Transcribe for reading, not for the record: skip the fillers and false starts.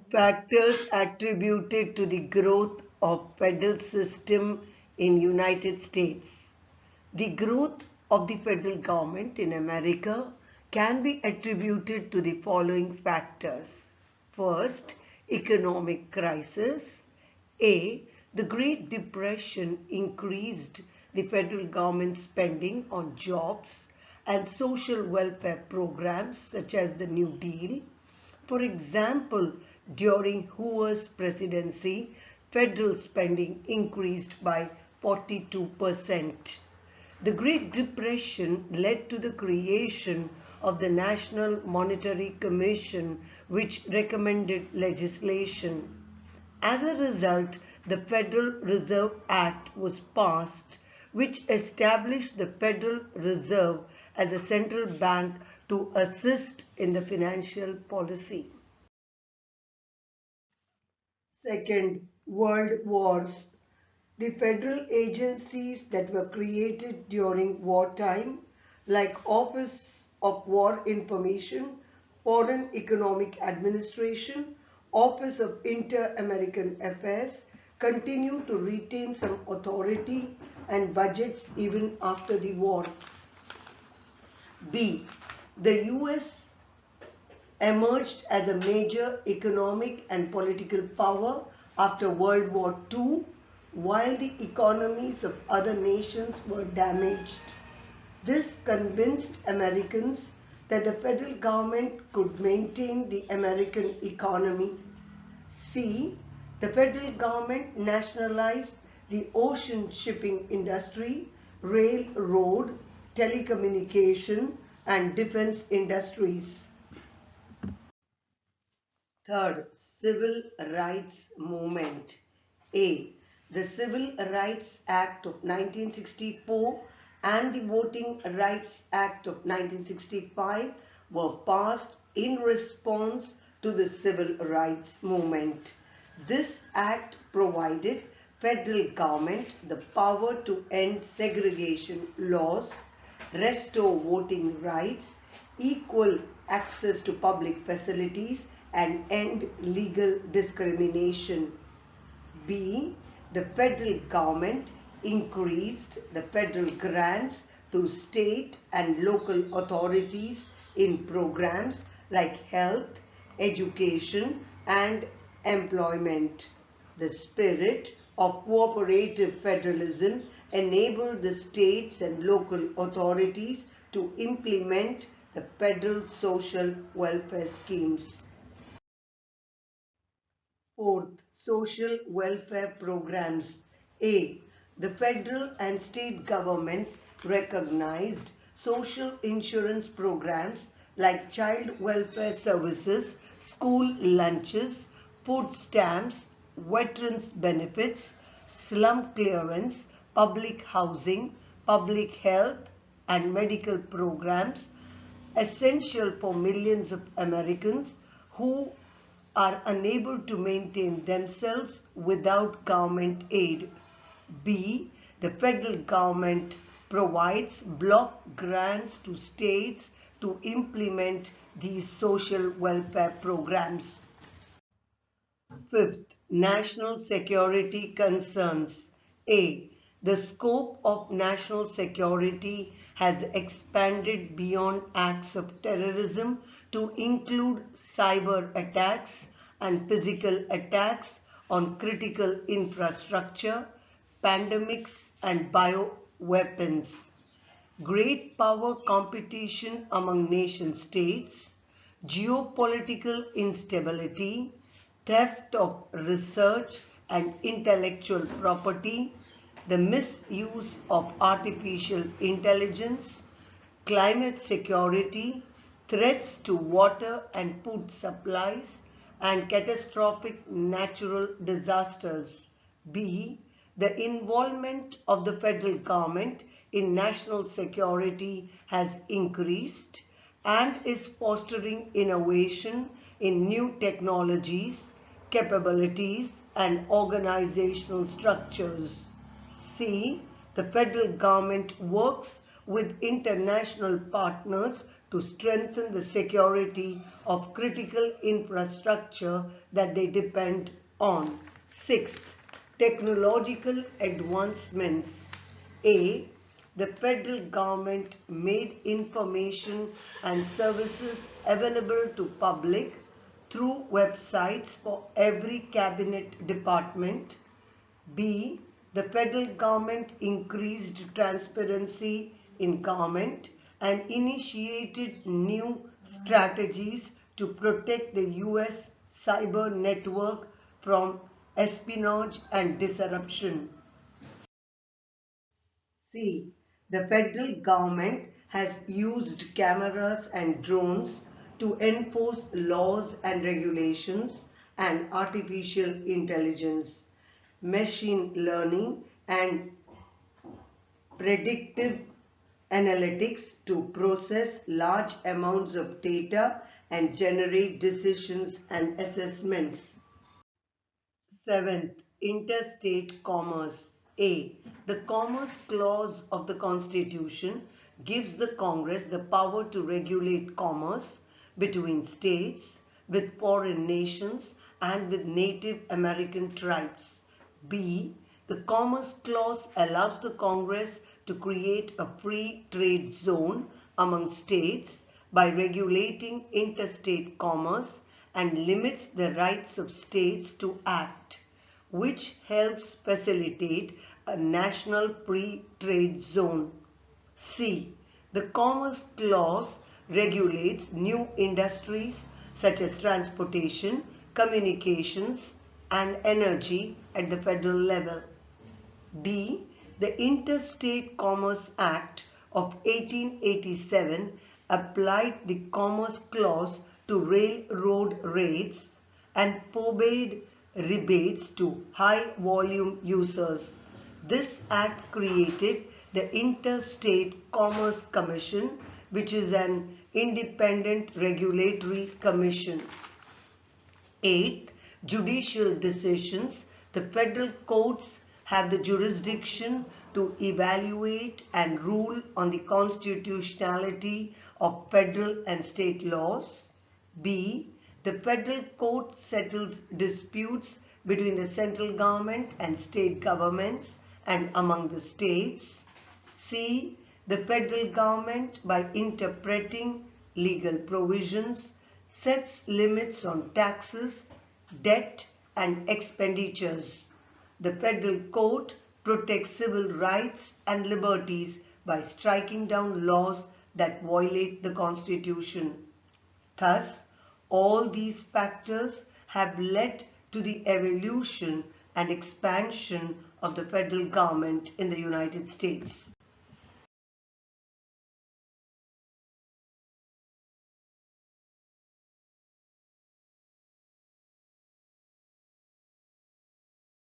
Factors attributed to the growth of federal system in United States. The growth of the federal government in America can be attributed to the following factors. First, economic crisis. A. The Great Depression increased the federal government spending on jobs and social welfare programs such as the New Deal. For example, during Hoover's presidency, federal spending increased by 42%. The Great Depression led to the creation of the National Monetary Commission, which recommended legislation. As a result, the Federal Reserve Act was passed, which established the Federal Reserve as a central bank to assist in the financial policy. Second, World Wars. The federal agencies that were created during wartime, like Office of War Information, Foreign Economic Administration, Office of Inter-American Affairs, continue to retain some authority and budgets even after the war. B. The US emerged as a major economic and political power after World War II, while the economies of other nations were damaged. This convinced Americans that the federal government could maintain the American economy. C. The federal government nationalized the ocean shipping industry, railroad, telecommunication, and defense industries. Third, Civil Rights Movement. A. The Civil Rights Act of 1964 and the Voting Rights Act of 1965 were passed in response to the Civil Rights Movement. This act provided federal government the power to end segregation laws, restore voting rights, equal access to public facilities, and end legal discrimination. B. The federal government increased the federal grants to state and local authorities in programs like health, education, and employment. The spirit of cooperative federalism enabled the states and local authorities to implement the federal social welfare schemes. Fourth, social welfare programs. A. The federal and state governments recognized social insurance programs like child welfare services, school lunches, food stamps, veterans benefits, slum clearance, public housing, public health, and medical programs essential for millions of Americans who are unable to maintain themselves without government aid. B. The federal government provides block grants to states to implement these social welfare programs. Fifth, national security concerns. A. The scope of national security has expanded beyond acts of terrorism to include cyber attacks and physical attacks on critical infrastructure, pandemics, and bioweapons. Great power competition among nation states, geopolitical instability, theft of research and intellectual property, the misuse of artificial intelligence, climate security, threats to water and food supplies, and catastrophic natural disasters. B. The involvement of the federal government in national security has increased and is fostering innovation in new technologies, capabilities, and organizational structures. C. The federal government works with international partners to strengthen the security of critical infrastructure that they depend on. Sixth, technological advancements. A. The federal government made information and services available to public through websites for every cabinet department. B. The federal government increased transparency in government and initiated new strategies to protect the US cyber network from espionage and disruption. C. The federal government has used cameras and drones to enforce laws and regulations and artificial intelligence, machine learning and predictive analytics to process large amounts of data and generate decisions and assessments. Seventh, interstate commerce. A. The Commerce Clause of the Constitution gives the Congress the power to regulate commerce between states, with foreign nations, and with Native American tribes. B. The Commerce Clause allows the Congress to create a free trade zone among states by regulating interstate commerce and limits the rights of states to act, which helps facilitate a national free trade zone. C. The Commerce Clause regulates new industries such as transportation, communications, and energy at the federal level. D. The Interstate Commerce Act of 1887 applied the Commerce Clause to railroad rates and forbade rebates to high-volume users. This act created the Interstate Commerce Commission, which is an independent regulatory commission. Eighth, judicial decisions. The federal courts have the jurisdiction to evaluate and rule on the constitutionality of federal and state laws. B. The federal court settles disputes between the central government and state governments and among the states. C. The federal government, by interpreting legal provisions, sets limits on taxes, debt, and expenditures. The federal court protects civil rights and liberties by striking down laws that violate the Constitution. Thus, all these factors have led to the evolution and expansion of the federal government in the United States.